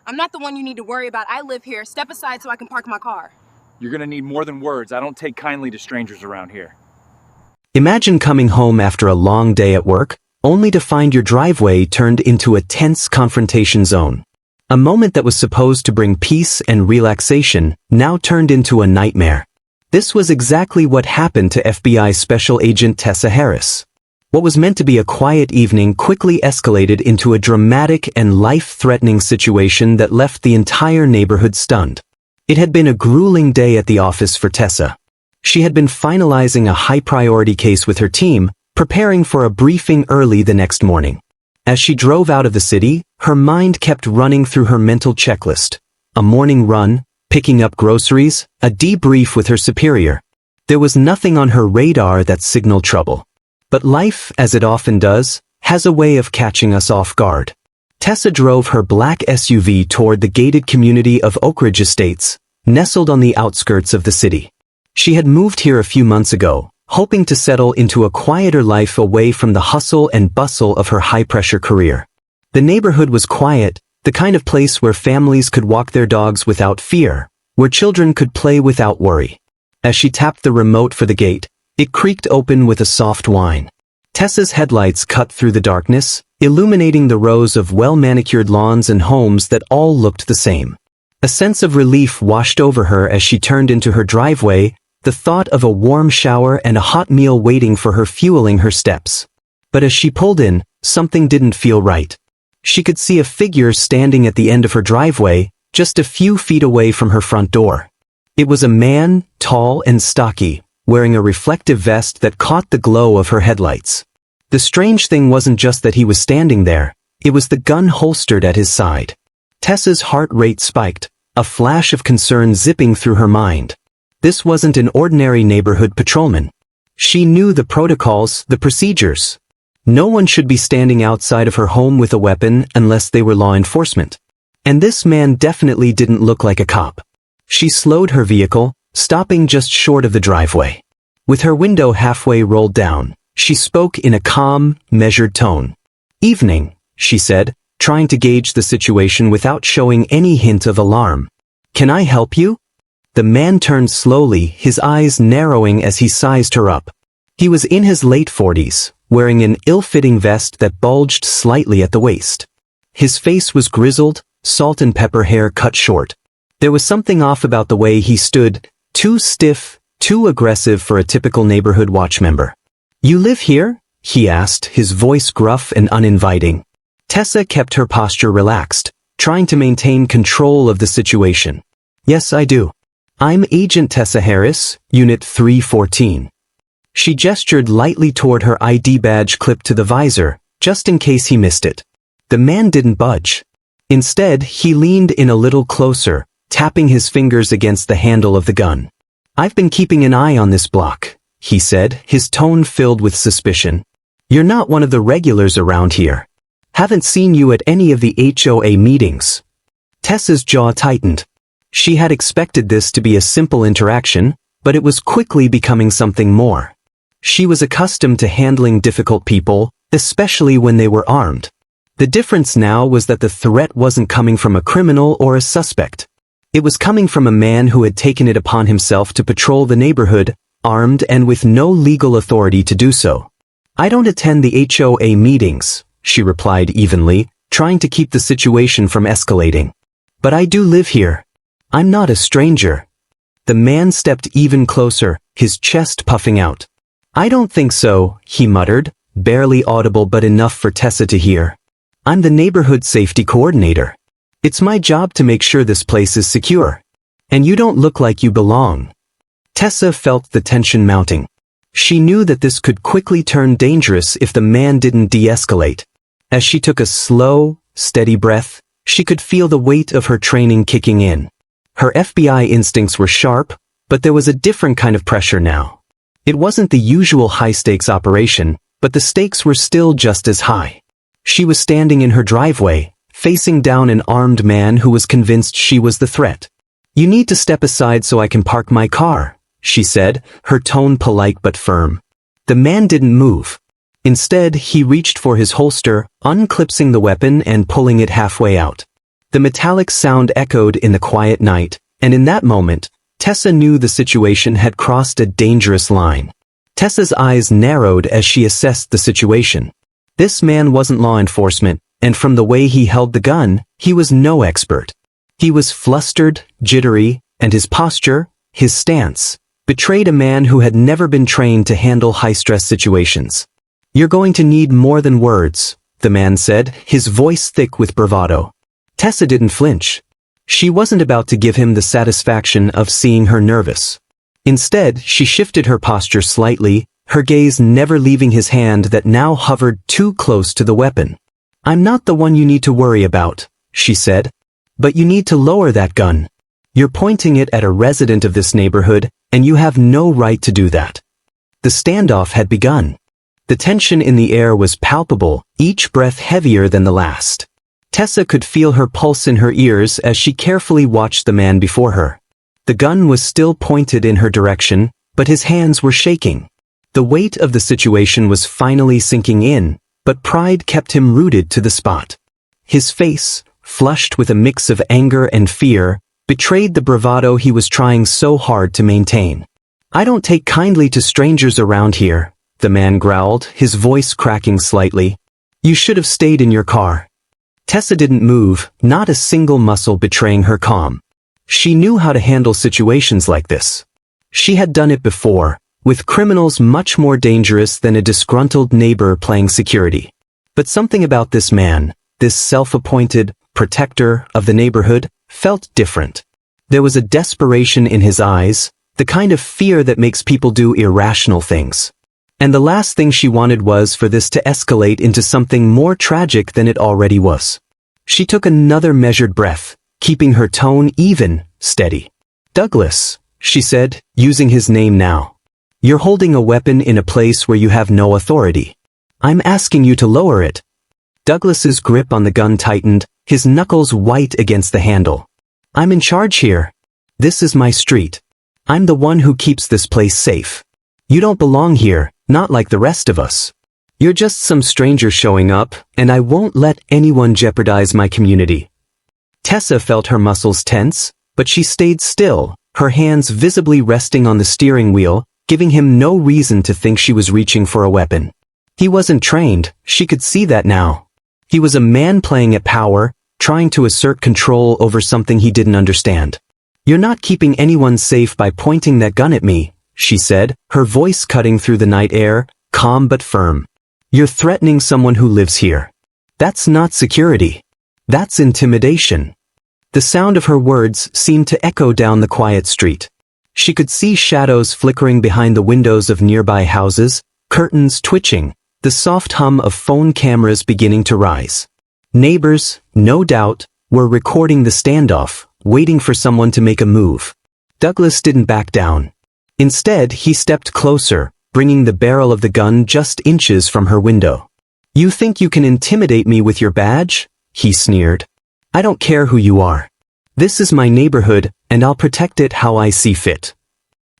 I'm not the one you need to worry about. I live here. Step aside so I can park my car. You're gonna need more than words. I don't take kindly to strangers around here. Imagine coming home after a long day at work, only to find your driveway turned into a tense confrontation zone. A moment that was supposed to bring peace and relaxation now turned into a nightmare. This was exactly what happened to FBI Special Agent Tessa Harris. What was meant to be a quiet evening quickly escalated into a dramatic and life-threatening situation that left the entire neighborhood stunned. It had been a grueling day at the office for Tessa. She had been finalizing a high-priority case with her team, preparing for a briefing early the next morning. As she drove out of the city, her mind kept running through her mental checklist. A morning run, picking up groceries, a debrief with her superior. There was nothing on her radar that signaled trouble. But life, as it often does, has a way of catching us off guard. Tessa drove her black SUV toward the gated community of Oak Ridge Estates, nestled on the outskirts of the city. She had moved here a few months ago, hoping to settle into a quieter life away from the hustle and bustle of her high-pressure career. The neighborhood was quiet, the kind of place where families could walk their dogs without fear, where children could play without worry. As she tapped the remote for the gate, it creaked open with a soft whine. Tessa's headlights cut through the darkness, illuminating the rows of well-manicured lawns and homes that all looked the same. A sense of relief washed over her as she turned into her driveway, the thought of a warm shower and a hot meal waiting for her fueling her steps. But as she pulled in, something didn't feel right. She could see a figure standing at the end of her driveway, just a few feet away from her front door. It was a man, tall and stocky, wearing a reflective vest that caught the glow of her headlights. The strange thing wasn't just that he was standing there, it was the gun holstered at his side. Tessa's heart rate spiked, a flash of concern zipping through her mind. This wasn't an ordinary neighborhood patrolman. She knew the protocols, the procedures. No one should be standing outside of her home with a weapon unless they were law enforcement. And this man definitely didn't look like a cop. She slowed her vehicle, stopping just short of the driveway. With her window halfway rolled down, she spoke in a calm, measured tone. "Evening," she said, trying to gauge the situation without showing any hint of alarm. "Can I help you?" The man turned slowly, his eyes narrowing as he sized her up. He was in his late 40s, wearing an ill-fitting vest that bulged slightly at the waist. His face was grizzled, salt and pepper hair cut short. There was something off about the way he stood, too stiff, too aggressive for a typical neighborhood watch member. "You live here?" he asked, his voice gruff and uninviting. Tessa kept her posture relaxed, trying to maintain control of the situation. "Yes, I do. I'm Agent Tessa Harris, Unit 314. She gestured lightly toward her ID badge clipped to the visor, just in case he missed it. The man didn't budge. Instead, he leaned in a little closer, tapping his fingers against the handle of the gun. "I've been keeping an eye on this block," he said, his tone filled with suspicion. "You're not one of the regulars around here. Haven't seen you at any of the HOA meetings." Tessa's jaw tightened. She had expected this to be a simple interaction, but it was quickly becoming something more. She was accustomed to handling difficult people, especially when they were armed. The difference now was that the threat wasn't coming from a criminal or a suspect. It was coming from a man who had taken it upon himself to patrol the neighborhood, armed and with no legal authority to do so. "I don't attend the HOA meetings," she replied evenly, trying to keep the situation from escalating. "But I do live here. I'm not a stranger." The man stepped even closer, his chest puffing out. "I don't think so," he muttered, barely audible but enough for Tessa to hear. "I'm the neighborhood safety coordinator. It's my job to make sure this place is secure. And you don't look like you belong." Tessa felt the tension mounting. She knew that this could quickly turn dangerous if the man didn't de-escalate. As she took a slow, steady breath, she could feel the weight of her training kicking in. Her FBI instincts were sharp, but there was a different kind of pressure now. It wasn't the usual high-stakes operation, but the stakes were still just as high. She was standing in her driveway, facing down an armed man who was convinced she was the threat. "You need to step aside so I can park my car," she said, her tone polite but firm. The man didn't move. Instead, he reached for his holster, unclipping the weapon and pulling it halfway out. The metallic sound echoed in the quiet night, and in that moment, Tessa knew the situation had crossed a dangerous line. Tessa's eyes narrowed as she assessed the situation. This man wasn't law enforcement, and from the way he held the gun, he was no expert. He was flustered, jittery, and his posture, his stance, betrayed a man who had never been trained to handle high-stress situations. "You're going to need more than words," the man said, his voice thick with bravado. Tessa didn't flinch. She wasn't about to give him the satisfaction of seeing her nervous. Instead, she shifted her posture slightly, her gaze never leaving his hand that now hovered too close to the weapon. "I'm not the one you need to worry about," she said. "But you need to lower that gun. You're pointing it at a resident of this neighborhood, and you have no right to do that." The standoff had begun. The tension in the air was palpable, each breath heavier than the last. Tessa could feel her pulse in her ears as she carefully watched the man before her. The gun was still pointed in her direction, but his hands were shaking. The weight of the situation was finally sinking in, but pride kept him rooted to the spot. His face, flushed with a mix of anger and fear, betrayed the bravado he was trying so hard to maintain. "I don't take kindly to strangers around here," the man growled, his voice cracking slightly. "You should have stayed in your car." Tessa didn't move, not a single muscle betraying her calm. She knew how to handle situations like this. She had done it before, with criminals much more dangerous than a disgruntled neighbor playing security. But something about this man, this self-appointed protector of the neighborhood, felt different. There was a desperation in his eyes, the kind of fear that makes people do irrational things. And the last thing she wanted was for this to escalate into something more tragic than it already was. She took another measured breath, keeping her tone even, steady. "Douglas," she said, using his name now. "You're holding a weapon in a place where you have no authority. I'm asking you to lower it." Douglas's grip on the gun tightened, his knuckles white against the handle. "I'm in charge here. This is my street. I'm the one who keeps this place safe. You don't belong here, not like the rest of us. You're just some stranger showing up, and I won't let anyone jeopardize my community." Tessa felt her muscles tense, but she stayed still, her hands visibly resting on the steering wheel, giving him no reason to think she was reaching for a weapon. He wasn't trained, she could see that now. He was a man playing at power, trying to assert control over something he didn't understand. "You're not keeping anyone safe by pointing that gun at me," she said, her voice cutting through the night air, calm but firm. "You're threatening someone who lives here. That's not security. That's intimidation." The sound of her words seemed to echo down the quiet street. She could see shadows flickering behind the windows of nearby houses, curtains twitching, the soft hum of phone cameras beginning to rise. Neighbors, no doubt, were recording the standoff, waiting for someone to make a move. Douglas didn't back down. Instead, he stepped closer, bringing the barrel of the gun just inches from her window. "You think you can intimidate me with your badge?" he sneered. "I don't care who you are. This is my neighborhood, and I'll protect it how I see fit."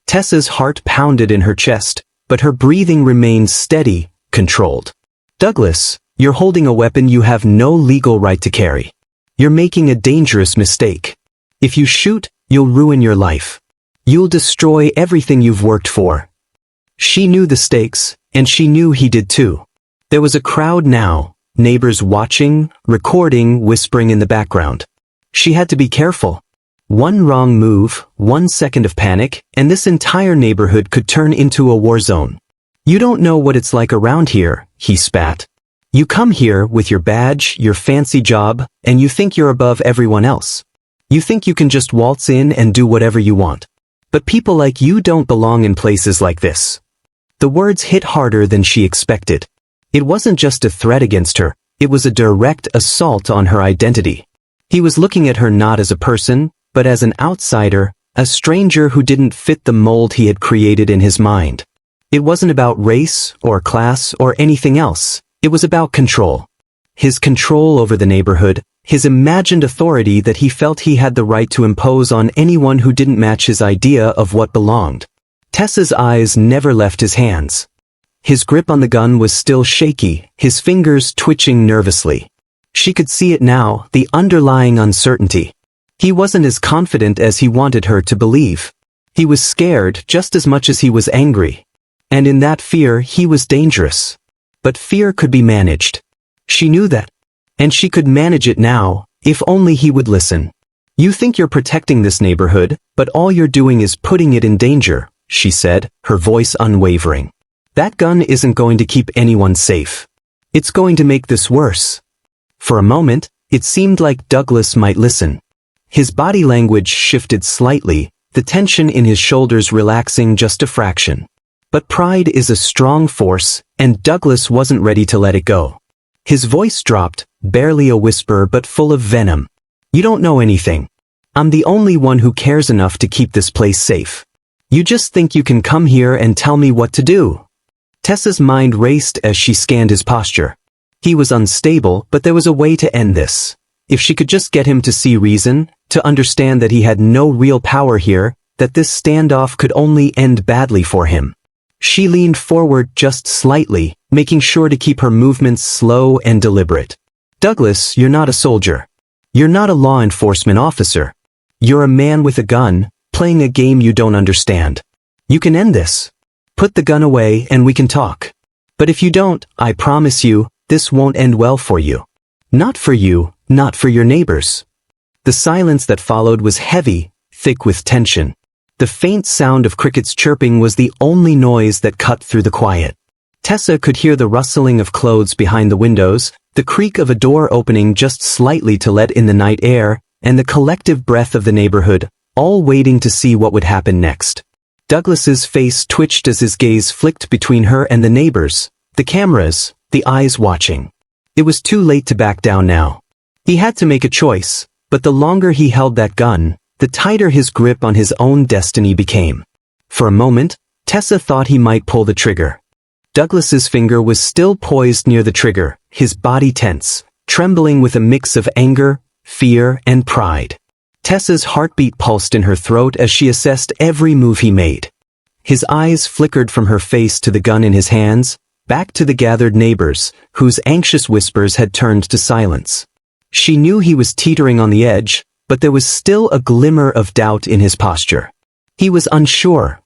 Tessa's heart pounded in her chest, but her breathing remained steady, controlled. "Douglas, you're holding a weapon you have no legal right to carry. You're making a dangerous mistake. If you shoot, you'll ruin your life. You'll destroy everything you've worked for." She knew the stakes, and she knew he did too. There was a crowd now, neighbors watching, recording, whispering in the background. She had to be careful. One wrong move, 1 second of panic, and this entire neighborhood could turn into a war zone. "You don't know what it's like around here," he spat. "You come here with your badge, your fancy job, and you think you're above everyone else. You think you can just waltz in and do whatever you want. But people like you don't belong in places like this." The words hit harder than she expected. It wasn't just a threat against her, it was a direct assault on her identity. He was looking at her not as a person, but as an outsider, a stranger who didn't fit the mold he had created in his mind. It wasn't about race, or class, or anything else. It was about control. His control over the neighborhood, his imagined authority that he felt he had the right to impose on anyone who didn't match his idea of what belonged. Tessa's eyes never left his hands. His grip on the gun was still shaky, his fingers twitching nervously. She could see it now, the underlying uncertainty. He wasn't as confident as he wanted her to believe. He was scared just as much as he was angry. And in that fear, he was dangerous. But fear could be managed. She knew that. And she could manage it now, if only he would listen. You think you're protecting this neighborhood, but all you're doing is putting it in danger, she said, her voice unwavering. That gun isn't going to keep anyone safe. It's going to make this worse. For a moment, it seemed like Douglas might listen. His body language shifted slightly, the tension in his shoulders relaxing just a fraction. But pride is a strong force, and Douglas wasn't ready to let it go. His voice dropped, barely a whisper but full of venom. You don't know anything. I'm the only one who cares enough to keep this place safe. You just think you can come here and tell me what to do. Tessa's mind raced as she scanned his posture. He was unstable, but there was a way to end this. If she could just get him to see reason, to understand that he had no real power here, that this standoff could only end badly for him. She leaned forward just slightly, making sure to keep her movements slow and deliberate. Douglas, you're not a soldier. You're not a law enforcement officer. You're a man with a gun, playing a game you don't understand. You can end this. Put the gun away and we can talk. But if you don't, I promise you, this won't end well for you. Not for you, not for your neighbors. The silence that followed was heavy, thick with tension. The faint sound of crickets chirping was the only noise that cut through the quiet. Tessa could hear the rustling of clothes behind the windows, the creak of a door opening just slightly to let in the night air, and the collective breath of the neighborhood, all waiting to see what would happen next. Douglas's face twitched as his gaze flicked between her and the neighbors, the cameras, the eyes watching. It was too late to back down now. He had to make a choice, but the longer he held that gun, the tighter his grip on his own destiny became. For a moment, Tessa thought he might pull the trigger. Douglas's finger was still poised near the trigger, his body tense, trembling with a mix of anger, fear, and pride. Tessa's heartbeat pulsed in her throat as she assessed every move he made. His eyes flickered from her face to the gun in his hands, back to the gathered neighbors, whose anxious whispers had turned to silence. She knew he was teetering on the edge, but there was still a glimmer of doubt in his posture. He was unsure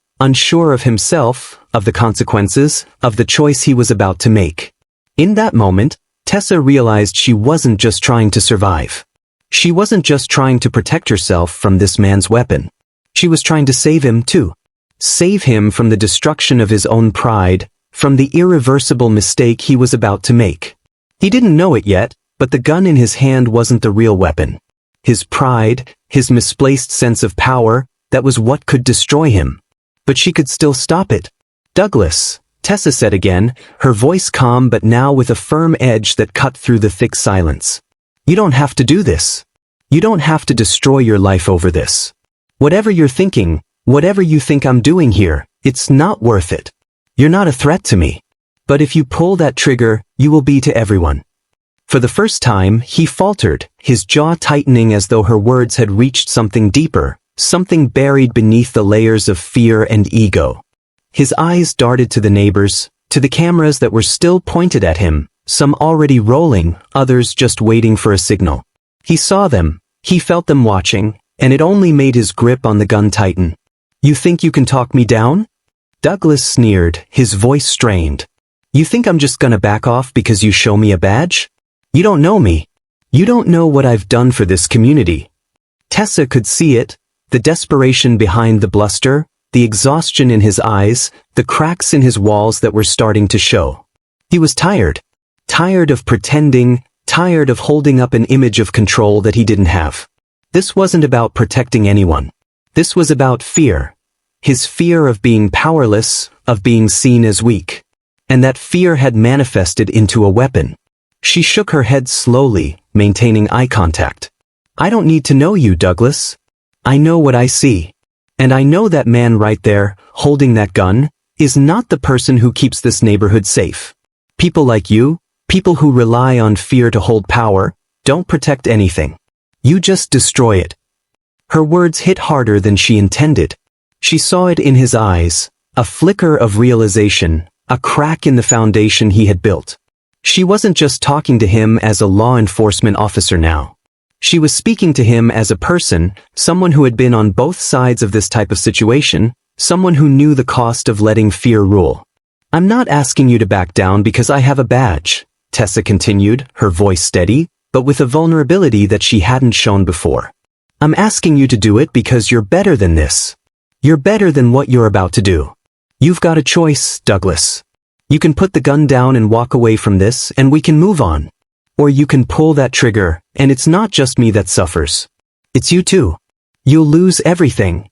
of himself, of the consequences, of the choice he was about to make. In that moment, Tessa realized she wasn't just trying to survive. She wasn't just trying to protect herself from this man's weapon. She was trying to save him too. Save him from the destruction of his own pride, from the irreversible mistake he was about to make. He didn't know it yet, but the gun in his hand wasn't the real weapon. His pride, his misplaced sense of power, that was what could destroy him. But she could still stop it. Douglas, Tessa said again, her voice calm but now with a firm edge that cut through the thick silence. You don't have to do this. You don't have to destroy your life over this. Whatever you're thinking, whatever you think I'm doing here, it's not worth it. You're not a threat to me. But if you pull that trigger, you will be to everyone. For the first time, he faltered, his jaw tightening as though her words had reached something deeper, something buried beneath the layers of fear and ego. His eyes darted to the neighbors, to the cameras that were still pointed at him, some already rolling, others just waiting for a signal. He saw them, he felt them watching, and it only made his grip on the gun tighten. You think you can talk me down? Douglas sneered, his voice strained. You think I'm just gonna back off because you show me a badge? You don't know me. You don't know what I've done for this community. Tessa could see it, the desperation behind the bluster, the exhaustion in his eyes, the cracks in his walls that were starting to show. He was tired. Tired of pretending, tired of holding up an image of control that he didn't have. This wasn't about protecting anyone. This was about fear. His fear of being powerless, of being seen as weak. And that fear had manifested into a weapon. She shook her head slowly, maintaining eye contact. I don't need to know you, Douglas. I know what I see. And I know that man right there, holding that gun, is not the person who keeps this neighborhood safe. People like you, people who rely on fear to hold power, don't protect anything. You just destroy it. Her words hit harder than she intended. She saw it in his eyes, a flicker of realization, a crack in the foundation he had built. She wasn't just talking to him as a law enforcement officer now. She was speaking to him as a person, someone who had been on both sides of this type of situation, someone who knew the cost of letting fear rule. "I'm not asking you to back down because I have a badge," Tessa continued, her voice steady, but with a vulnerability that she hadn't shown before. "I'm asking you to do it because you're better than this. You're better than what you're about to do. You've got a choice, Douglas. You can put the gun down and walk away from this and we can move on. Or you can pull that trigger, and it's not just me that suffers. It's you too. You'll lose everything."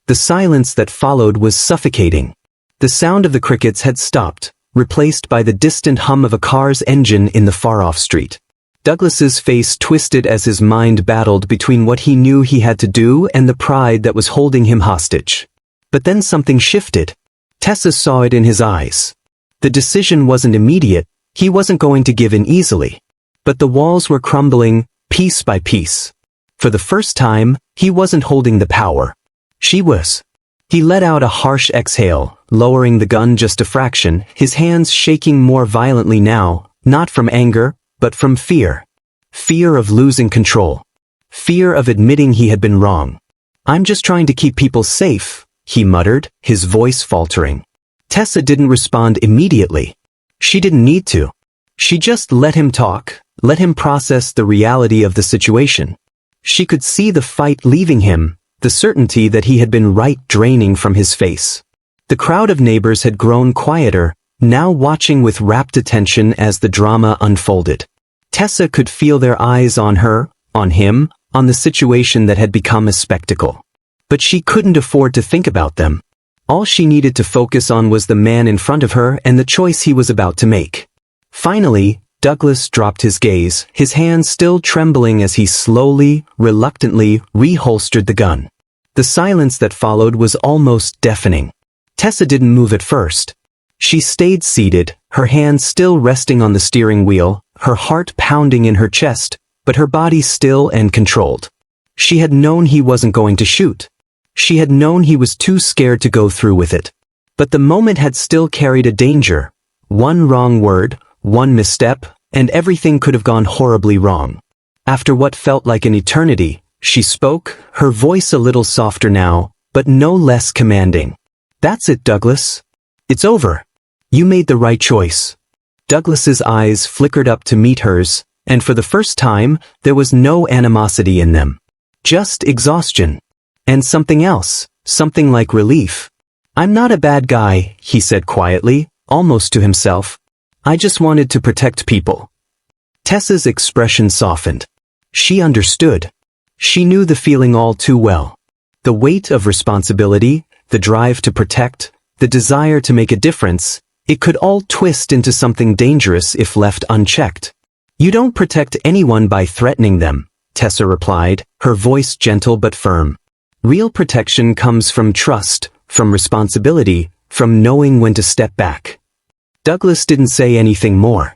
The silence that followed was suffocating. The sound of the crickets had stopped, replaced by the distant hum of a car's engine in the far-off street. Douglas's face twisted as his mind battled between what he knew he had to do and the pride that was holding him hostage. But then something shifted. Tessa saw it in his eyes. The decision wasn't immediate, he wasn't going to give in easily. But the walls were crumbling, piece by piece. For the first time, he wasn't holding the power. She was. He let out a harsh exhale, lowering the gun just a fraction, his hands shaking more violently now, not from anger, but from fear. Fear of losing control. Fear of admitting he had been wrong. "I'm just trying to keep people safe," he muttered, his voice faltering. Tessa didn't respond immediately. She didn't need to. She just let him talk, let him process the reality of the situation. She could see the fight leaving him, the certainty that he had been right draining from his face. The crowd of neighbors had grown quieter, now watching with rapt attention as the drama unfolded. Tessa could feel their eyes on her, on him, on the situation that had become a spectacle. But she couldn't afford to think about them. All she needed to focus on was the man in front of her and the choice he was about to make. Finally, Douglas dropped his gaze, his hands still trembling as he slowly, reluctantly, reholstered the gun. The silence that followed was almost deafening. Tessa didn't move at first. She stayed seated, her hands still resting on the steering wheel, her heart pounding in her chest, but her body still and controlled. She had known he wasn't going to shoot. She had known he was too scared to go through with it. But the moment had still carried a danger. One wrong word, one misstep, and everything could have gone horribly wrong. After what felt like an eternity, she spoke, her voice a little softer now, but no less commanding. "That's it, Douglas. It's over. You made the right choice." Douglas's eyes flickered up to meet hers, and for the first time, there was no animosity in them. Just exhaustion. And something else, something like relief. "I'm not a bad guy," he said quietly, almost to himself. "I just wanted to protect people." Tessa's expression softened. She understood. She knew the feeling all too well. The weight of responsibility, the drive to protect, the desire to make a difference, it could all twist into something dangerous if left unchecked. "You don't protect anyone by threatening them," Tessa replied, her voice gentle but firm. "Real protection comes from trust, from responsibility, from knowing when to step back." Douglas didn't say anything more.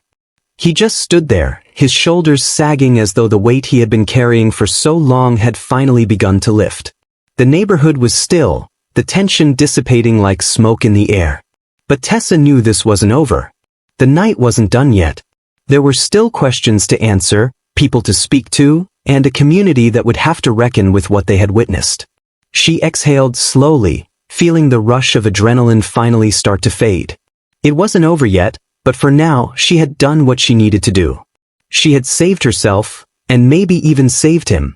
He just stood there, his shoulders sagging as though the weight he had been carrying for so long had finally begun to lift. The neighborhood was still, the tension dissipating like smoke in the air. But Tessa knew this wasn't over. The night wasn't done yet. There were still questions to answer, people to speak to, and a community that would have to reckon with what they had witnessed. She exhaled slowly, feeling the rush of adrenaline finally start to fade. It wasn't over yet, but for now she had done what she needed to do. She had saved herself, and maybe even saved him.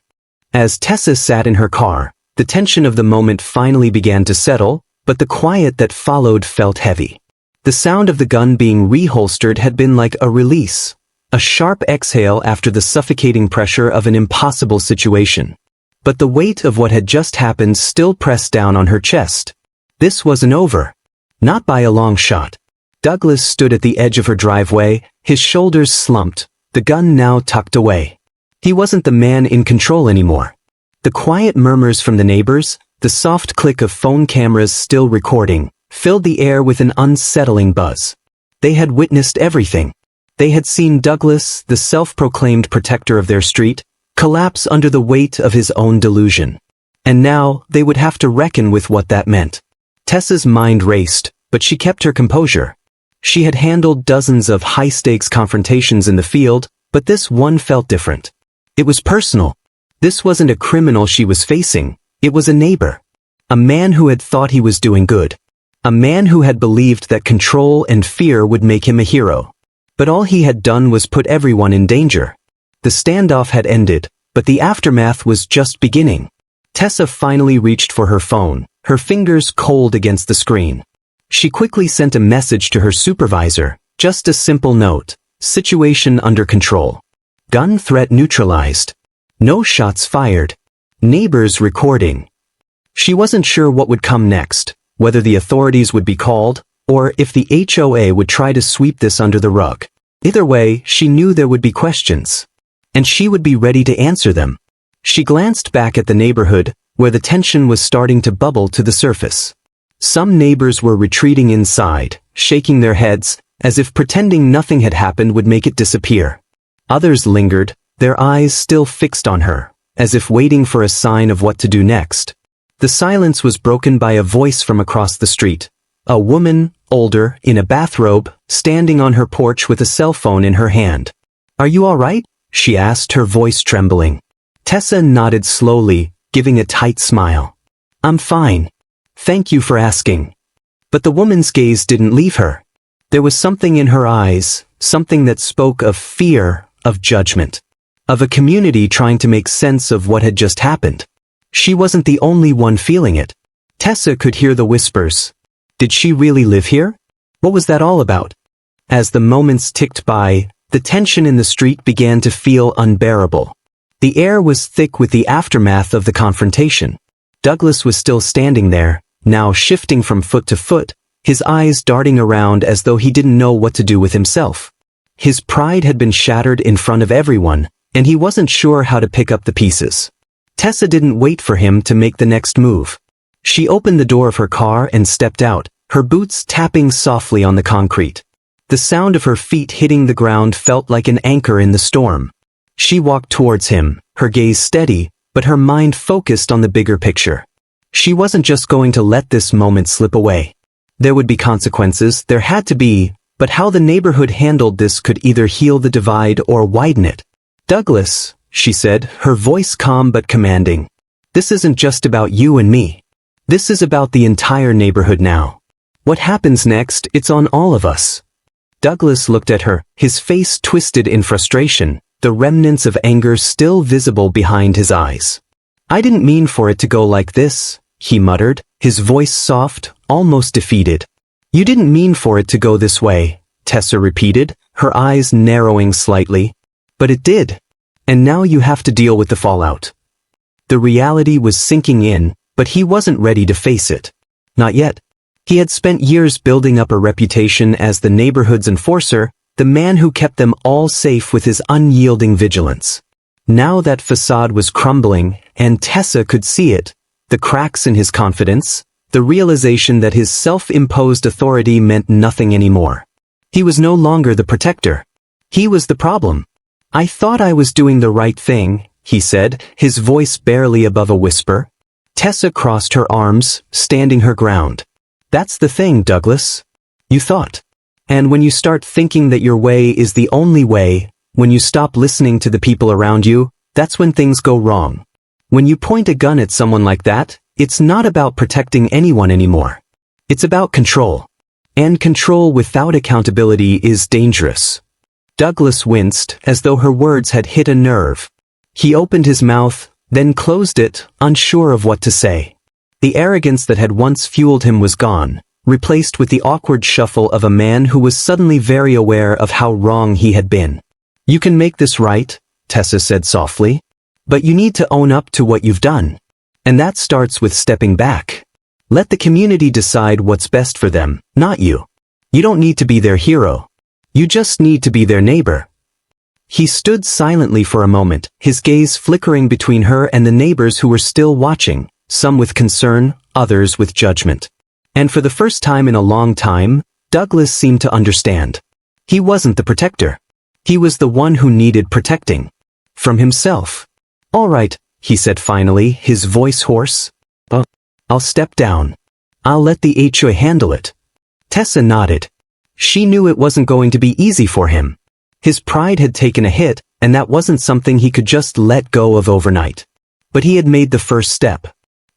As Tessa sat in her car, the tension of the moment finally began to settle, but the quiet that followed felt heavy. The sound of the gun being reholstered had been like a release, a sharp exhale after the suffocating pressure of an impossible situation. But the weight of what had just happened still pressed down on her chest. This wasn't over. Not by a long shot. Douglas stood at the edge of her driveway, his shoulders slumped, the gun now tucked away. He wasn't the man in control anymore. The quiet murmurs from the neighbors, the soft click of phone cameras still recording, filled the air with an unsettling buzz. They had witnessed everything. They had seen Douglas, the self-proclaimed protector of their street, collapse under the weight of his own delusion. And now, they would have to reckon with what that meant. Tessa's mind raced, but she kept her composure. She had handled dozens of high-stakes confrontations in the field, but this one felt different. It was personal. This wasn't a criminal she was facing, it was a neighbor. A man who had thought he was doing good. A man who had believed that control and fear would make him a hero. But all he had done was put everyone in danger. The standoff had ended, but the aftermath was just beginning. Tessa finally reached for her phone, her fingers cold against the screen. She quickly sent a message to her supervisor, just a simple note: situation under control. Gun threat neutralized. No shots fired. Neighbors recording. She wasn't sure what would come next, whether the authorities would be called, or if the HOA would try to sweep this under the rug. Either way, she knew there would be questions. And she would be ready to answer them. She glanced back at the neighborhood, where the tension was starting to bubble to the surface. Some neighbors were retreating inside, shaking their heads, as if pretending nothing had happened would make it disappear. Others lingered, their eyes still fixed on her, as if waiting for a sign of what to do next. The silence was broken by a voice from across the street. A woman, older, in a bathrobe, standing on her porch with a cell phone in her hand. "Are you all right?" she asked, her voice trembling. Tessa nodded slowly, giving a tight smile. "I'm fine. Thank you for asking." But the woman's gaze didn't leave her. There was something in her eyes, something that spoke of fear, of judgment. Of a community trying to make sense of what had just happened. She wasn't the only one feeling it. Tessa could hear the whispers. Did she really live here? What was that all about? As the moments ticked by, the tension in the street began to feel unbearable. The air was thick with the aftermath of the confrontation. Douglas was still standing there, now shifting from foot to foot, his eyes darting around as though he didn't know what to do with himself. His pride had been shattered in front of everyone, and he wasn't sure how to pick up the pieces. Tessa didn't wait for him to make the next move. She opened the door of her car and stepped out, her boots tapping softly on the concrete. The sound of her feet hitting the ground felt like an anchor in the storm. She walked towards him, her gaze steady, but her mind focused on the bigger picture. She wasn't just going to let this moment slip away. There would be consequences, there had to be, but how the neighborhood handled this could either heal the divide or widen it. "Douglas," she said, her voice calm but commanding. "This isn't just about you and me. This is about the entire neighborhood now. What happens next, it's on all of us." Douglas looked at her, his face twisted in frustration, the remnants of anger still visible behind his eyes. "I didn't mean for it to go like this," he muttered, his voice soft, almost defeated. "You didn't mean for it to go this way," Tessa repeated, her eyes narrowing slightly. "But it did. And now you have to deal with the fallout." The reality was sinking in, but he wasn't ready to face it. Not yet. He had spent years building up a reputation as the neighborhood's enforcer, the man who kept them all safe with his unyielding vigilance. Now that facade was crumbling, and Tessa could see it, the cracks in his confidence, the realization that his self-imposed authority meant nothing anymore. He was no longer the protector. He was the problem. "I thought I was doing the right thing," he said, his voice barely above a whisper. Tessa crossed her arms, standing her ground. "That's the thing, Douglas. You thought. And when you start thinking that your way is the only way, when you stop listening to the people around you, that's when things go wrong. When you point a gun at someone like that, it's not about protecting anyone anymore. It's about control. And control without accountability is dangerous." Douglas winced, as though her words had hit a nerve. He opened his mouth, then closed it, unsure of what to say. The arrogance that had once fueled him was gone, replaced with the awkward shuffle of a man who was suddenly very aware of how wrong he had been. "You can make this right," Tessa said softly. "But you need to own up to what you've done. And that starts with stepping back. Let the community decide what's best for them, not you. You don't need to be their hero. You just need to be their neighbor." He stood silently for a moment, his gaze flickering between her and the neighbors who were still watching, some with concern, others with judgment. And for the first time in a long time, Douglas seemed to understand. He wasn't the protector. He was the one who needed protecting. From himself. "All right," he said finally, his voice hoarse. I'll step down. I'll let the HOA handle it." Tessa nodded. She knew it wasn't going to be easy for him. His pride had taken a hit, and that wasn't something he could just let go of overnight. But he had made the first step.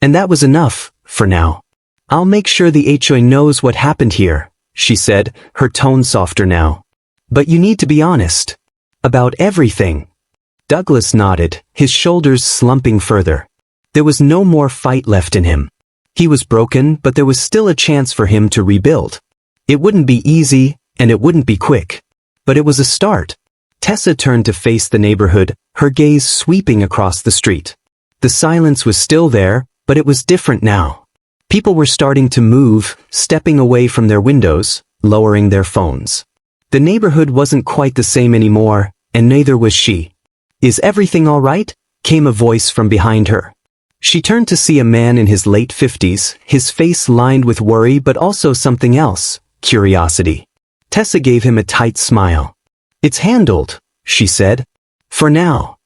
And that was enough, for now. "I'll make sure the HOA knows what happened here," she said, her tone softer now. "But you need to be honest. About everything." Douglas nodded, his shoulders slumping further. There was no more fight left in him. He was broken, but there was still a chance for him to rebuild. It wouldn't be easy, and it wouldn't be quick. But it was a start. Tessa turned to face the neighborhood, her gaze sweeping across the street. The silence was still there, but it was different now. People were starting to move, stepping away from their windows, lowering their phones. The neighborhood wasn't quite the same anymore, and neither was she. "Is everything all right?" came a voice from behind her. She turned to see a man in his late 50s, his face lined with worry but also something else, curiosity. Tessa gave him a tight smile. "It's handled," she said. "For now."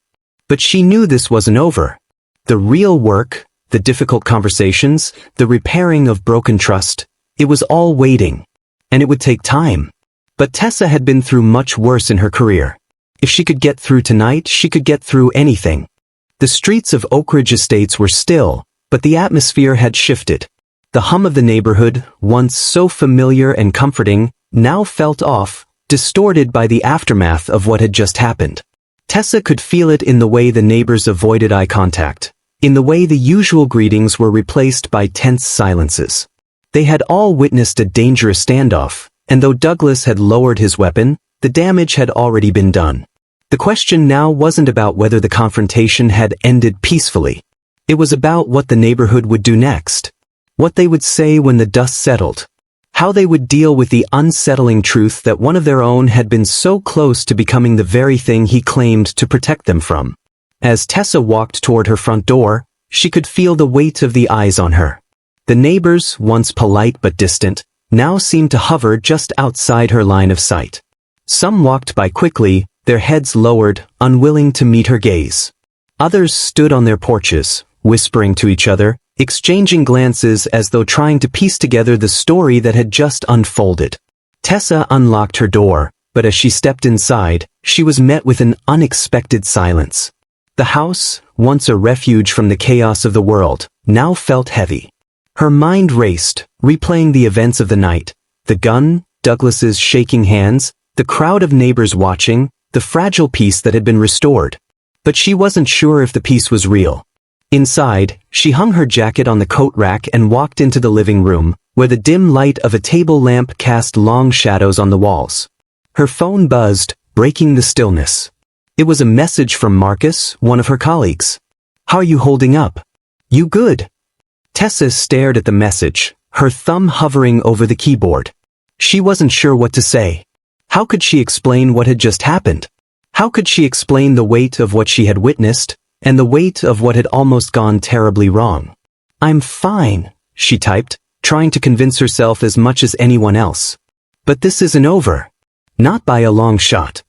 But she knew this wasn't over. The real work, the difficult conversations, the repairing of broken trust, it was all waiting. And it would take time. But Tessa had been through much worse in her career. If she could get through tonight, she could get through anything. The streets of Oak Ridge Estates were still, but the atmosphere had shifted. The hum of the neighborhood, once so familiar and comforting, now felt off, distorted by the aftermath of what had just happened. Tessa could feel it in the way the neighbors avoided eye contact, in the way the usual greetings were replaced by tense silences. They had all witnessed a dangerous standoff, and though Douglas had lowered his weapon, the damage had already been done. The question now wasn't about whether the confrontation had ended peacefully. It was about what the neighborhood would do next. What they would say when the dust settled. How they would deal with the unsettling truth that one of their own had been so close to becoming the very thing he claimed to protect them from. As Tessa walked toward her front door, she could feel the weight of the eyes on her. The neighbors, once polite but distant, now seemed to hover just outside her line of sight. Some walked by quickly, their heads lowered, unwilling to meet her gaze. Others stood on their porches, whispering to each other, exchanging glances as though trying to piece together the story that had just unfolded. Tessa unlocked her door, but as she stepped inside, she was met with an unexpected silence. The house, once a refuge from the chaos of the world, now felt heavy. Her mind raced, replaying the events of the night. The gun, Douglas's shaking hands, the crowd of neighbors watching, the fragile peace that had been restored. But she wasn't sure if the peace was real. Inside, she hung her jacket on the coat rack and walked into the living room, where the dim light of a table lamp cast long shadows on the walls. Her phone buzzed, breaking the stillness. It was a message from Marcus, one of her colleagues. "How are you holding up? You good?" Tessa stared at the message, her thumb hovering over the keyboard. She wasn't sure what to say. How could she explain what had just happened? How could she explain the weight of what she had witnessed, and the weight of what had almost gone terribly wrong? "I'm fine," she typed, trying to convince herself as much as anyone else. But this isn't over. Not by a long shot.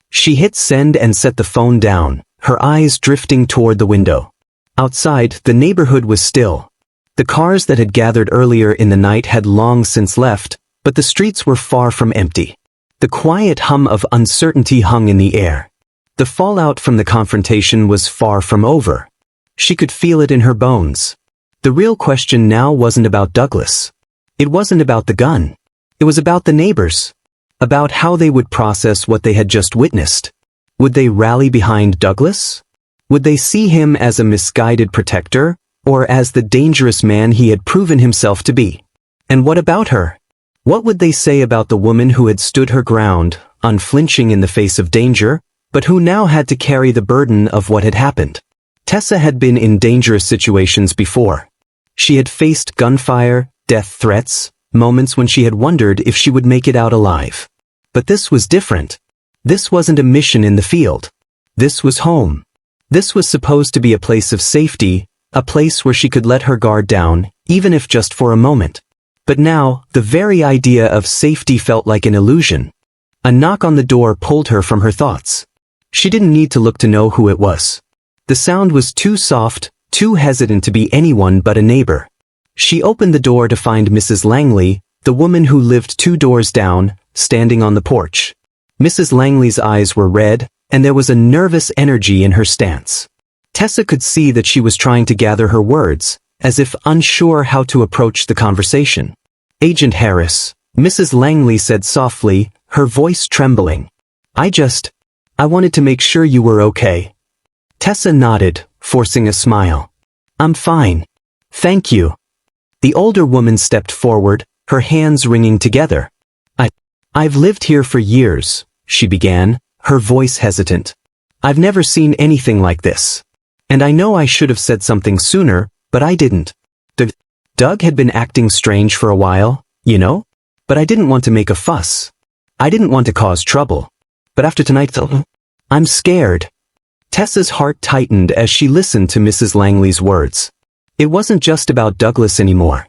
She hit send and set the phone down, her eyes drifting toward the window. Outside, the neighborhood was still. The cars that had gathered earlier in the night had long since left, but the streets were far from empty. The quiet hum of uncertainty hung in the air. The fallout from the confrontation was far from over. She could feel it in her bones. The real question now wasn't about Douglas. It wasn't about the gun. It was about the neighbors. About how they would process what they had just witnessed. Would they rally behind Douglas? Would they see him as a misguided protector, or as the dangerous man he had proven himself to be? And what about her? What would they say about the woman who had stood her ground, unflinching in the face of danger, but who now had to carry the burden of what had happened? Tessa had been in dangerous situations before. She had faced gunfire, death threats, moments when she had wondered if she would make it out alive. But this was different. This wasn't a mission in the field. This was home. This was supposed to be a place of safety, a place where she could let her guard down, even if just for a moment. But now, the very idea of safety felt like an illusion. A knock on the door pulled her from her thoughts. She didn't need to look to know who it was. The sound was too soft, too hesitant to be anyone but a neighbor. She opened the door to find Mrs. Langley, the woman who lived 2 doors down, standing on the porch. Mrs. Langley's eyes were red, and there was a nervous energy in her stance. Tessa could see that she was trying to gather her words, as if unsure how to approach the conversation. "Agent Harris," Mrs. Langley said softly, her voice trembling. I wanted to make sure you were okay." Tessa nodded, forcing a smile. "I'm fine. Thank you." The older woman stepped forward, her hands wringing together. I've lived here for years," she began, her voice hesitant. "I've never seen anything like this. And I know I should have said something sooner, but I didn't. Doug had been acting strange for a while, you know? But I didn't want to make a fuss. I didn't want to cause trouble. But after tonight, I'm scared." Tessa's heart tightened as she listened to Mrs. Langley's words. It wasn't just about Douglas anymore.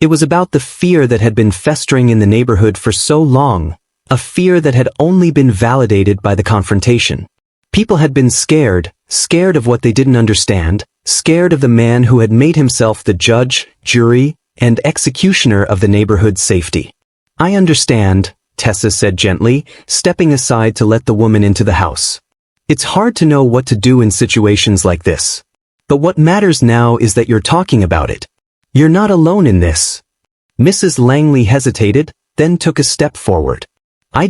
It was about the fear that had been festering in the neighborhood for so long, a fear that had only been validated by the confrontation. People had been scared of what they didn't understand, scared of the man who had made himself the judge, jury, and executioner of the neighborhood's safety. "I understand," Tessa said gently, stepping aside to let the woman into the house. "It's hard to know what to do in situations like this. But what matters now is that you're talking about it. You're not alone in this." Mrs. Langley hesitated, then took a step forward. I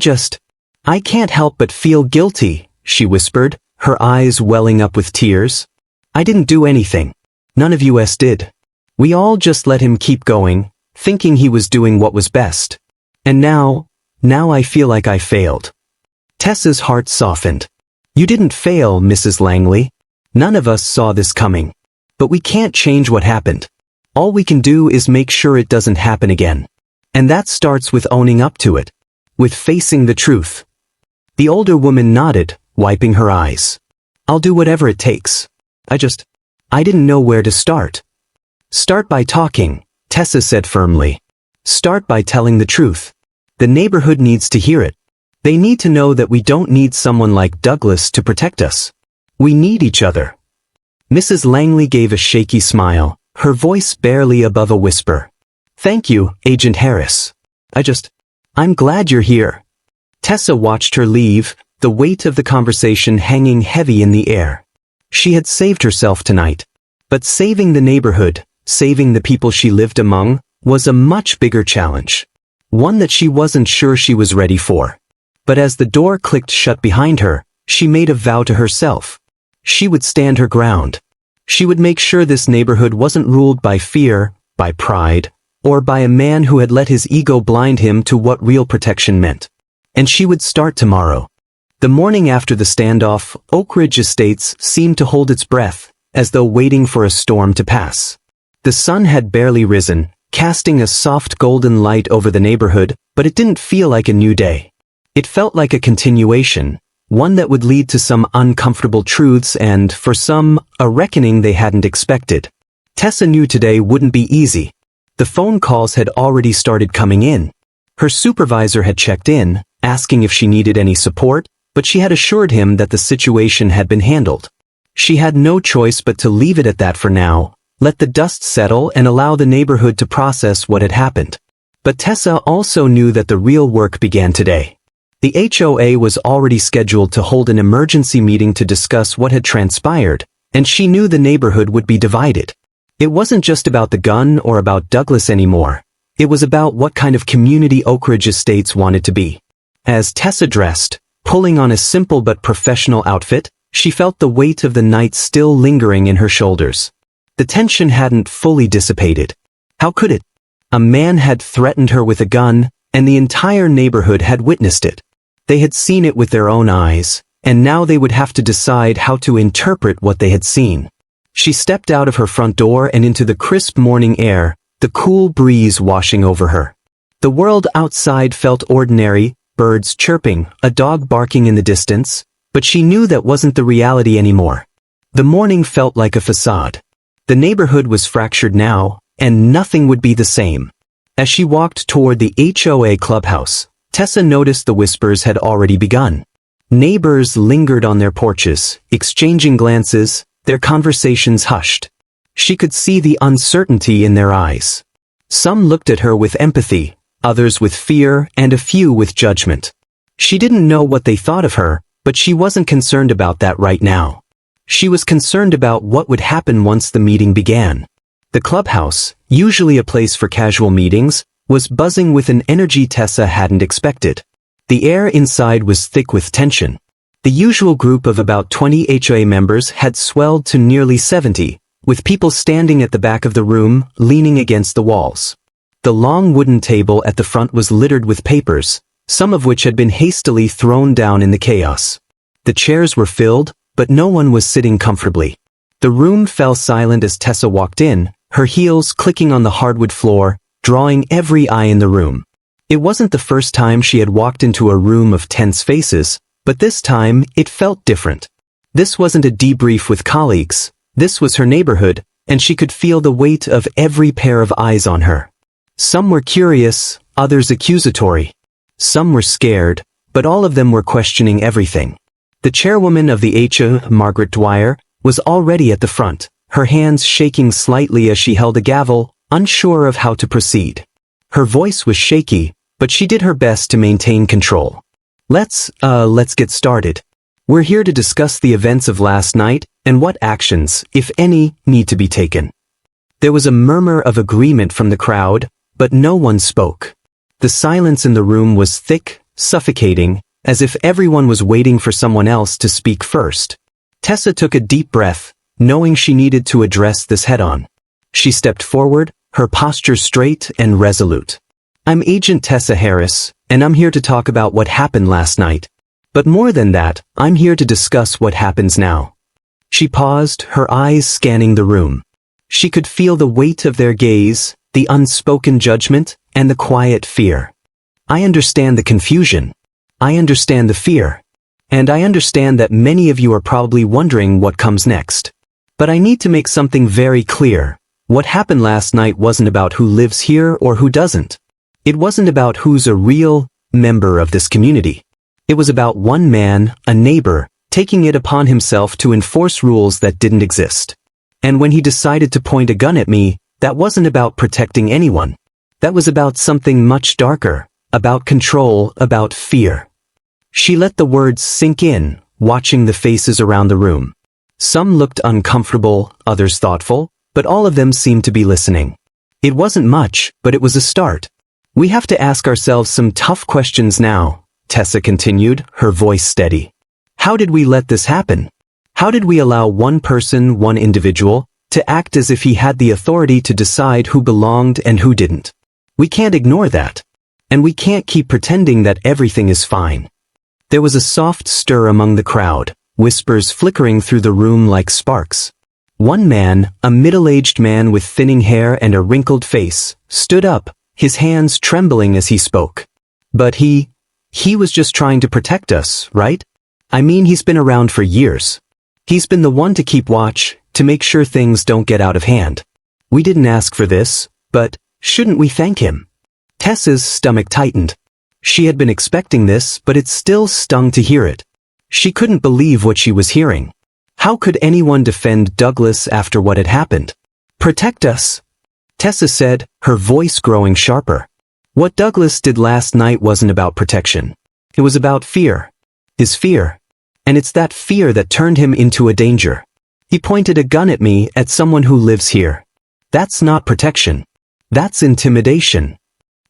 can't help but feel guilty," she whispered, her eyes welling up with tears. "I didn't do anything. None of us did. We all just let him keep going, thinking he was doing what was best. And now I feel like I failed." Tessa's heart softened. "You didn't fail, Mrs. Langley. None of us saw this coming. But we can't change what happened. All we can do is make sure it doesn't happen again. And that starts with owning up to it. With facing the truth." The older woman nodded, wiping her eyes. "I'll do whatever it takes. I didn't know where to start." "Start by talking," Tessa said firmly. "Start by telling the truth. The neighborhood needs to hear it. They need to know that we don't need someone like Douglas to protect us. We need each other." Mrs. Langley gave a shaky smile, her voice barely above a whisper. "Thank you, Agent Harris. I'm glad you're here." Tessa watched her leave, the weight of the conversation hanging heavy in the air. She had saved herself tonight. But saving the neighborhood, saving the people she lived among, was a much bigger challenge. One that she wasn't sure she was ready for. But as the door clicked shut behind her, she made a vow to herself. She would stand her ground. She would make sure this neighborhood wasn't ruled by fear, by pride, or by a man who had let his ego blind him to what real protection meant. And she would start tomorrow. The morning after the standoff, Oak Ridge Estates seemed to hold its breath, as though waiting for a storm to pass. The sun had barely risen, casting a soft golden light over the neighborhood, but it didn't feel like a new day. It felt like a continuation, one that would lead to some uncomfortable truths and, for some, a reckoning they hadn't expected. Tessa knew today wouldn't be easy. The phone calls had already started coming in. Her supervisor had checked in, asking if she needed any support, but she had assured him that the situation had been handled. She had no choice but to leave it at that for now, let the dust settle and allow the neighborhood to process what had happened. But Tessa also knew that the real work began today. The HOA was already scheduled to hold an emergency meeting to discuss what had transpired, and she knew the neighborhood would be divided. It wasn't just about the gun or about Douglas anymore. It was about what kind of community Oak Ridge Estates wanted to be. As Tessa dressed, pulling on a simple but professional outfit, she felt the weight of the night still lingering in her shoulders. The tension hadn't fully dissipated. How could it? A man had threatened her with a gun, and the entire neighborhood had witnessed it. They had seen it with their own eyes, and now they would have to decide how to interpret what they had seen. She stepped out of her front door and into the crisp morning air, the cool breeze washing over her. The world outside felt ordinary, birds chirping, a dog barking in the distance, but she knew that wasn't the reality anymore. The morning felt like a facade. The neighborhood was fractured now, and nothing would be the same. As she walked toward the HOA clubhouse, Tessa noticed the whispers had already begun. Neighbors lingered on their porches, exchanging glances, their conversations hushed. She could see the uncertainty in their eyes. Some looked at her with empathy, others with fear, and a few with judgment. She didn't know what they thought of her, but she wasn't concerned about that right now. She was concerned about what would happen once the meeting began. The clubhouse, usually a place for casual meetings, was buzzing with an energy Tessa hadn't expected. The air inside was thick with tension. The usual group of about 20 HOA members had swelled to nearly 70, with people standing at the back of the room, leaning against the walls. The long wooden table at the front was littered with papers, some of which had been hastily thrown down in the chaos. The chairs were filled, but no one was sitting comfortably. The room fell silent as Tessa walked in, her heels clicking on the hardwood floor, drawing every eye in the room. It wasn't the first time she had walked into a room of tense faces, but this time it felt different. This wasn't a debrief with colleagues, this was her neighborhood, and she could feel the weight of every pair of eyes on her. Some were curious, others accusatory. Some were scared, but all of them were questioning everything. The chairwoman of the HOA, Margaret Dwyer, was already at the front, her hands shaking slightly as she held a gavel, unsure of how to proceed. Her voice was shaky, but she did her best to maintain control. Let's get started. We're here to discuss the events of last night and what actions, if any, need to be taken. There was a murmur of agreement from the crowd, but no one spoke. The silence in the room was thick, suffocating, as if everyone was waiting for someone else to speak first. Tessa took a deep breath, knowing she needed to address this head-on. She stepped forward, her posture straight and resolute. I'm Agent Tessa Harris, and I'm here to talk about what happened last night. But more than that, I'm here to discuss what happens now. She paused, her eyes scanning the room. She could feel the weight of their gaze, the unspoken judgment, and the quiet fear. I understand the confusion. I understand the fear. And I understand that many of you are probably wondering what comes next. But I need to make something very clear. What happened last night wasn't about who lives here or who doesn't. It wasn't about who's a real member of this community. It was about one man, a neighbor, taking it upon himself to enforce rules that didn't exist. And when he decided to point a gun at me, that wasn't about protecting anyone. That was about something much darker, about control, about fear. She let the words sink in, watching the faces around the room. Some looked uncomfortable, others thoughtful, but all of them seemed to be listening. It wasn't much, but it was a start. We have to ask ourselves some tough questions now, Tessa continued, her voice steady. How did we let this happen? How did we allow one person, one individual, to act as if he had the authority to decide who belonged and who didn't? We can't ignore that. And we can't keep pretending that everything is fine. There was a soft stir among the crowd, whispers flickering through the room like sparks. One man, a middle-aged man with thinning hair and a wrinkled face, stood up, his hands trembling as he spoke. But he was just trying to protect us, right? I mean, he's been around for years. He's been the one to keep watch, to make sure things don't get out of hand. We didn't ask for this, but shouldn't we thank him? Tessa's stomach tightened. She had been expecting this, but it still stung to hear it. She couldn't believe what she was hearing. How could anyone defend Douglas after what had happened? Protect us, Tessa said, her voice growing sharper. What Douglas did last night wasn't about protection. It was about fear. His fear. And it's that fear that turned him into a danger. He pointed a gun at me, at someone who lives here. That's not protection. That's intimidation.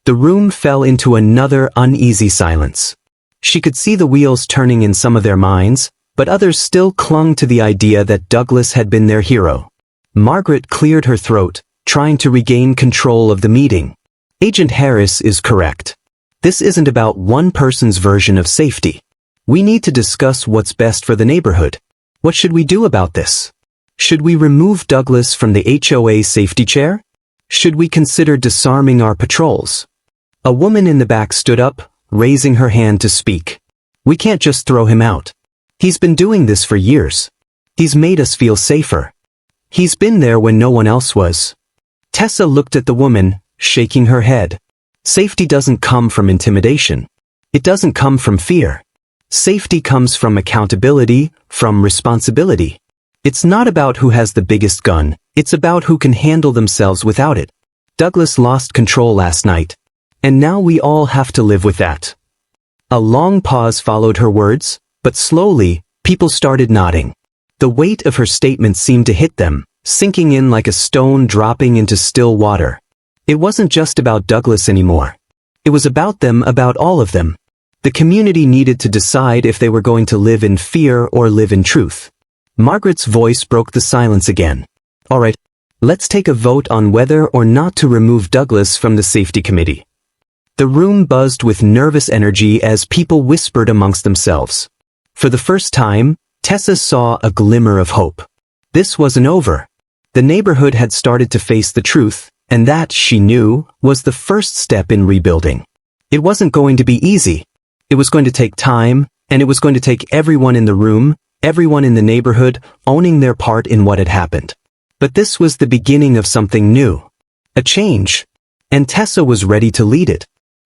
The room fell into another uneasy silence. She could see the wheels turning in some of their minds, but others still clung to the idea that Douglas had been their hero. Margaret cleared her throat, trying to regain control of the meeting. Agent Harris is correct. This isn't about one person's version of safety. We need to discuss what's best for the neighborhood. What should we do about this? Should we remove Douglas from the HOA safety chair? Should we consider disarming our patrols? A woman in the back stood up, raising her hand to speak. We can't just throw him out. He's been doing this for years. He's made us feel safer. He's been there when no one else was. Tessa looked at the woman, shaking her head. Safety doesn't come from intimidation. It doesn't come from fear. Safety comes from accountability, from responsibility. It's not about who has the biggest gun, it's about who can handle themselves without it. Douglas lost control last night. And now we all have to live with that. A long pause followed her words, but slowly, people started nodding. The weight of her statement seemed to hit them, sinking in like a stone dropping into still water. It wasn't just about Douglas anymore. It was about them, about all of them. The community needed to decide if they were going to live in fear or live in truth. Margaret's voice broke the silence again. All right, let's take a vote on whether or not to remove Douglas from the safety committee. The room buzzed with nervous energy as people whispered amongst themselves. For the first time, Tessa saw a glimmer of hope. This wasn't over. The neighborhood had started to face the truth, and that, she knew, was the first step in rebuilding. It wasn't going to be easy. It was going to take time, and it was going to take everyone in the room, everyone in the neighborhood, owning their part in what had happened. But this was the beginning of something new. A change. And Tessa was ready to lead it.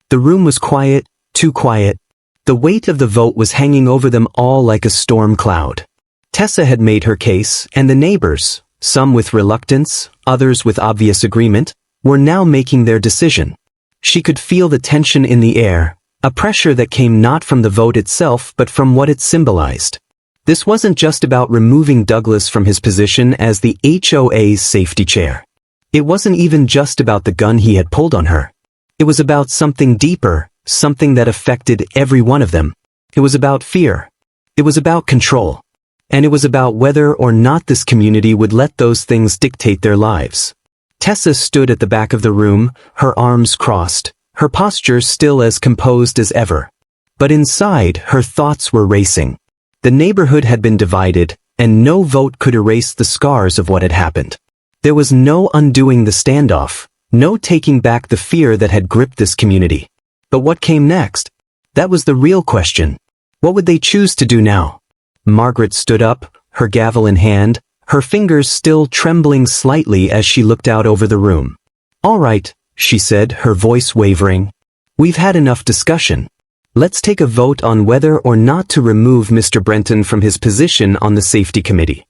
The room was quiet, too quiet. The weight of the vote was hanging over them all like a storm cloud. Tessa had made her case, and the neighbors, some with reluctance, others with obvious agreement, were now making their decision. She could feel the tension in the air, a pressure that came not from the vote itself but from what it symbolized. This wasn't just about removing Douglas from his position as the HOA's safety chair. It wasn't even just about the gun he had pulled on her. It was about something deeper, something that affected every one of them. It was about fear. It was about control. And it was about whether or not this community would let those things dictate their lives. Tessa stood at the back of the room, her arms crossed, her posture still as composed as ever. But inside, her thoughts were racing. The neighborhood had been divided, and no vote could erase the scars of what had happened. There was no undoing the standoff, no taking back the fear that had gripped this community. But what came next? That was the real question. What would they choose to do now? Margaret stood up, her gavel in hand, her fingers still trembling slightly as she looked out over the room. All right, she said, her voice wavering. We've had enough discussion. Let's take a vote on whether or not to remove Mr. Brenton from his position on the safety committee.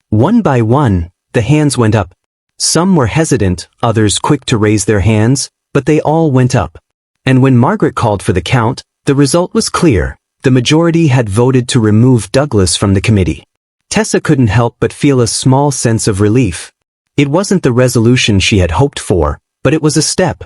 One by one, the hands went up. Some were hesitant, others quick to raise their hands, but they all went up. And when Margaret called for the count, the result was clear. The majority had voted to remove Douglas from the committee. Tessa couldn't help but feel a small sense of relief. It wasn't the resolution she had hoped for, but it was a step.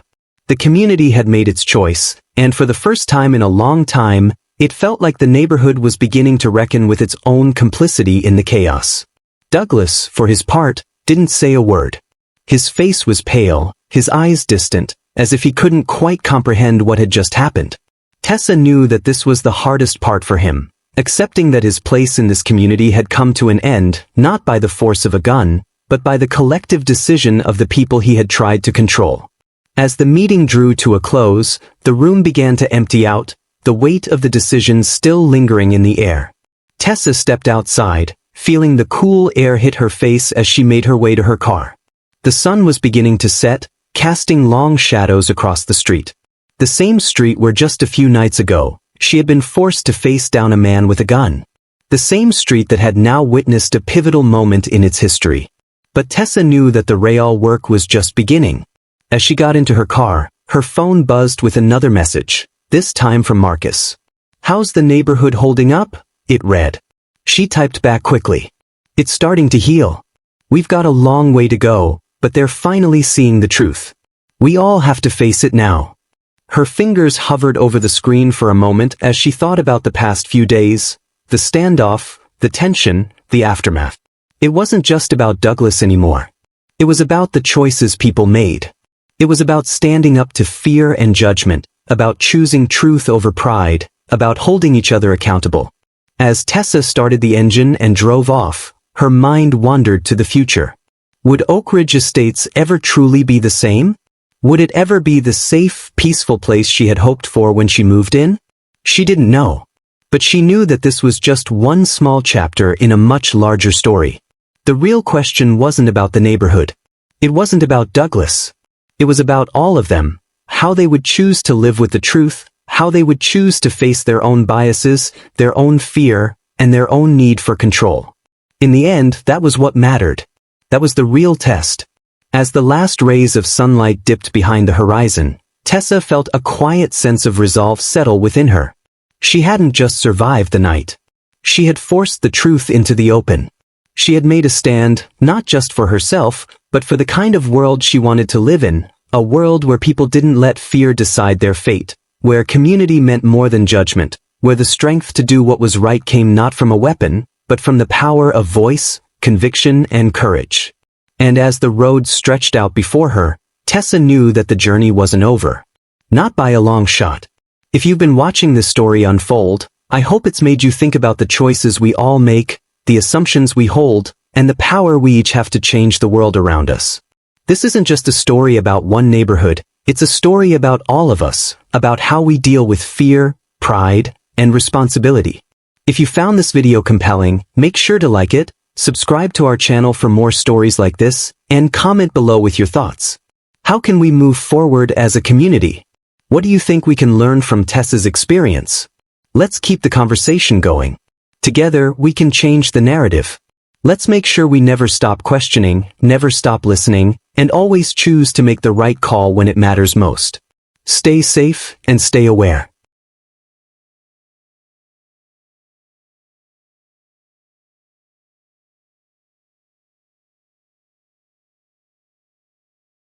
The community had made its choice, and for the first time in a long time, it felt like the neighborhood was beginning to reckon with its own complicity in the chaos. Douglas, for his part, didn't say a word. His face was pale, his eyes distant, as if he couldn't quite comprehend what had just happened. Tessa knew that this was the hardest part for him, accepting that his place in this community had come to an end, not by the force of a gun, but by the collective decision of the people he had tried to control. As the meeting drew to a close, the room began to empty out, the weight of the decision still lingering in the air. Tessa stepped outside, feeling the cool air hit her face as she made her way to her car. The sun was beginning to set, casting long shadows across the street. The same street where just a few nights ago, she had been forced to face down a man with a gun. The same street that had now witnessed a pivotal moment in its history. But Tessa knew that the real work was just beginning. As she got into her car, her phone buzzed with another message, this time from Marcus. "How's the neighborhood holding up?" it read. She typed back quickly. "It's starting to heal. We've got a long way to go, but they're finally seeing the truth. We all have to face it now." Her fingers hovered over the screen for a moment as she thought about the past few days, the standoff, the tension, the aftermath. It wasn't just about Douglas anymore. It was about the choices people made. It was about standing up to fear and judgment, about choosing truth over pride, about holding each other accountable. As Tessa started the engine and drove off, her mind wandered to the future. Would Oak Ridge Estates ever truly be the same? Would it ever be the safe, peaceful place she had hoped for when she moved in? She didn't know. But she knew that this was just one small chapter in a much larger story. The real question wasn't about the neighborhood. It wasn't about Douglas. It was about all of them, how they would choose to live with the truth, how they would choose to face their own biases, their own fear, and their own need for control. In the end, that was what mattered. That was the real test. As the last rays of sunlight dipped behind the horizon, Tessa felt a quiet sense of resolve settle within her. She hadn't just survived the night. She had forced the truth into the open. She had made a stand, not just for herself, but for the kind of world she wanted to live in, a world where people didn't let fear decide their fate, where community meant more than judgment, where the strength to do what was right came not from a weapon, but from the power of voice, conviction, and courage. And as the road stretched out before her, Tessa knew that the journey wasn't over. Not by a long shot. If you've been watching this story unfold, I hope it's made you think about the choices we all make, the assumptions we hold, and the power we each have to change the world around us. This isn't just a story about one neighborhood, it's a story about all of us, about how we deal with fear, pride, and responsibility. If you found this video compelling, make sure to like it, subscribe to our channel for more stories like this, and comment below with your thoughts. How can we move forward as a community? What do you think we can learn from Tessa's experience? Let's keep the conversation going. Together, we can change the narrative. Let's make sure we never stop questioning, never stop listening, and always choose to make the right call when it matters most. Stay safe and stay aware.